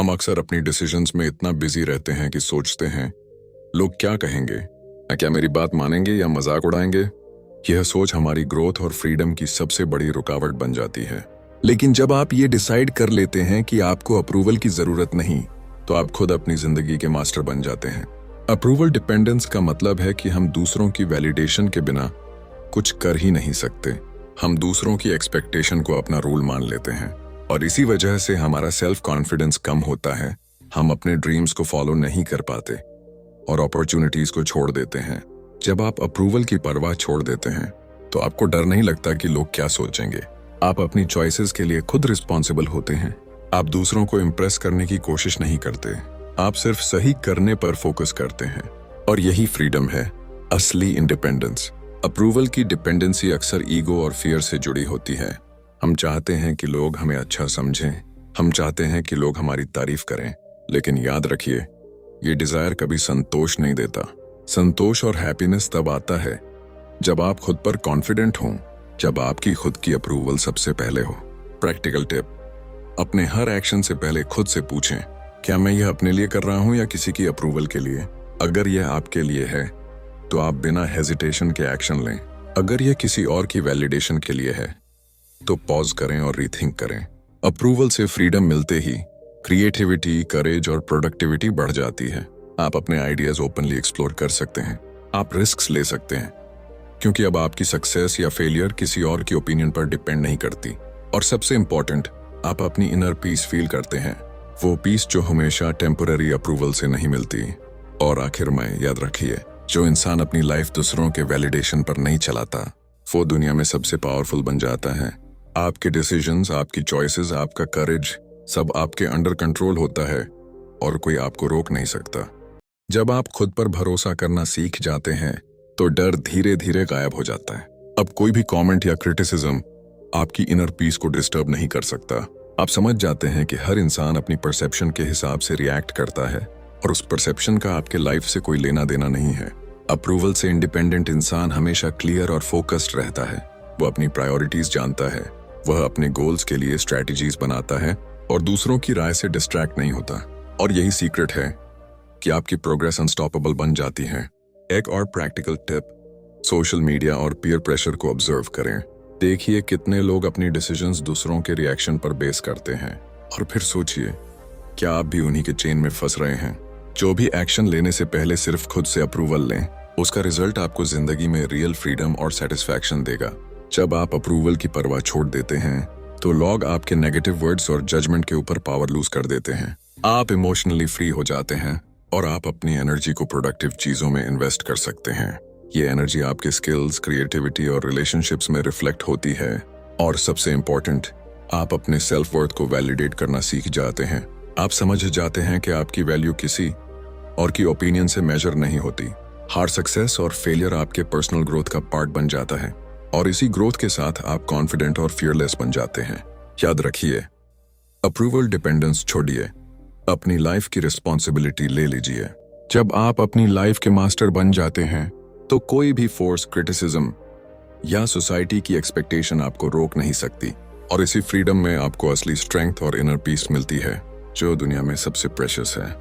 हम अक्सर अपनी डिसीजंस में इतना बिजी रहते हैं कि सोचते हैं लोग क्या कहेंगे, क्या मेरी बात मानेंगे या मजाक उड़ाएंगे। यह सोच हमारी ग्रोथ और फ्रीडम की सबसे बड़ी रुकावट बन जाती है। लेकिन जब आप ये डिसाइड कर लेते हैं कि आपको अप्रूवल की जरूरत नहीं, तो आप खुद अपनी जिंदगी के मास्टर बन जाते हैं। अप्रूवल डिपेंडेंस का मतलब है कि हम दूसरों की वैलिडेशन के बिना कुछ कर ही नहीं सकते। हम दूसरों की एक्सपेक्टेशन को अपना रूल मान लेते हैं और इसी वजह से हमारा सेल्फ कॉन्फिडेंस कम होता है। हम अपने ड्रीम्स को फॉलो नहीं कर पाते और अपॉर्चुनिटीज को छोड़ देते हैं। जब आप अप्रूवल की परवाह छोड़ देते हैं तो आपको डर नहीं लगता कि लोग क्या सोचेंगे। आप अपनी चॉइसेस के लिए खुद रिस्पॉन्सिबल होते हैं। आप दूसरों को इम्प्रेस करने की कोशिश नहीं करते, आप सिर्फ सही करने पर फोकस करते हैं। और यही फ्रीडम है, असली इंडिपेंडेंस। अप्रूवल की डिपेंडेंसी अक्सर ईगो और फियर से जुड़ी होती है। हम चाहते हैं कि लोग हमें अच्छा समझें, हम चाहते हैं कि लोग हमारी तारीफ करें। लेकिन याद रखिए, ये डिजायर कभी संतोष नहीं देता। संतोष और हैप्पीनेस तब आता है जब आप खुद पर कॉन्फिडेंट हों, जब आपकी खुद की अप्रूवल सबसे पहले हो। प्रैक्टिकल टिप: अपने हर एक्शन से पहले खुद से पूछें, क्या मैं यह अपने लिए कर रहा हूं या किसी की अप्रूवल के लिए। अगर यह आपके लिए है तो आप बिना हेजिटेशन के एक्शन लें। अगर यह किसी और की वैलिडेशन के लिए है तो पॉज करें और रीथिंक करें। अप्रूवल से फ्रीडम मिलते ही क्रिएटिविटी, करेज और प्रोडक्टिविटी बढ़ जाती है। आप अपने आइडियाज ओपनली एक्सप्लोर कर सकते हैं, आप रिस्क्स ले सकते हैं, क्योंकि अब आपकी सक्सेस या फेलियर किसी और की ओपिनियन पर डिपेंड नहीं करती। और सबसे इंपॉर्टेंट, आप अपनी इनर पीस फील करते हैं, वो पीस जो हमेशा टेम्पररी अप्रूवल से नहीं मिलती। और आखिर में याद रखिए, जो इंसान अपनी लाइफ दूसरों के वैलिडेशन पर नहीं चलाता, वो दुनिया में सबसे पावरफुल बन जाता है। आपके डिसीजंस, आपकी चॉइसेस, आपका करेज, सब आपके अंडर कंट्रोल होता है और कोई आपको रोक नहीं सकता। जब आप खुद पर भरोसा करना सीख जाते हैं तो डर धीरे धीरे गायब हो जाता है। अब कोई भी कमेंट या क्रिटिसिज्म आपकी इनर पीस को डिस्टर्ब नहीं कर सकता। आप समझ जाते हैं कि हर इंसान अपनी परसेप्शन के हिसाब से रिएक्ट करता है और उस परसेप्शन का आपके लाइफ से कोई लेना देना नहीं है। अप्रूवल से इंडिपेंडेंट इंसान हमेशा क्लियर और फोकस्ड रहता है। वो अपनी प्रायोरिटीज जानता है, वह अपने गोल्स के लिए स्ट्रैटेजीज बनाता है और दूसरों की राय से डिस्ट्रैक्ट नहीं होता। और यही सीक्रेट है कि आपकी प्रोग्रेस अनस्टॉपेबल बन जाती है। एक और प्रैक्टिकल टिप: सोशल मीडिया और पीयर प्रेशर को ऑब्जर्व करें। देखिए कितने लोग अपनी डिसीजंस दूसरों के रिएक्शन पर बेस करते हैं और फिर सोचिए, क्या आप भी उन्हीं के चेन में फंस रहे हैं। जो भी एक्शन लेने से पहले सिर्फ खुद से अप्रूवल लें, उसका रिजल्ट आपको जिंदगी में रियल फ्रीडम और सेटिस्फैक्शन देगा। जब आप अप्रूवल की परवाह छोड़ देते हैं तो लोग आपके नेगेटिव वर्ड्स और जजमेंट के ऊपर पावर लूज कर देते हैं। आप इमोशनली फ्री हो जाते हैं और आप अपनी एनर्जी को प्रोडक्टिव चीजों में इन्वेस्ट कर सकते हैं। ये एनर्जी आपके स्किल्स, क्रिएटिविटी और रिलेशनशिप्स में रिफ्लेक्ट होती है। और सबसे इम्पोर्टेंट, आप अपने सेल्फ वर्थ को वैलिडेट करना सीख जाते हैं। आप समझ जाते हैं कि आपकी वैल्यू किसी और की ओपिनियन से मेजर नहीं होती। हर सक्सेस और फेलियर आपके पर्सनल ग्रोथ का पार्ट बन जाता है और इसी ग्रोथ के साथ आप कॉन्फिडेंट और फियरलेस बन जाते हैं। याद रखिए, अप्रूवल डिपेंडेंस छोड़िए, अपनी लाइफ की रिस्पॉन्सिबिलिटी ले लीजिए। जब आप अपनी लाइफ के मास्टर बन जाते हैं तो कोई भी फोर्स, क्रिटिसिज्म या सोसाइटी की एक्सपेक्टेशन आपको रोक नहीं सकती। और इसी फ्रीडम में आपको असली स्ट्रेंथ और इनर पीस मिलती है, जो दुनिया में सबसे प्रेशियस है।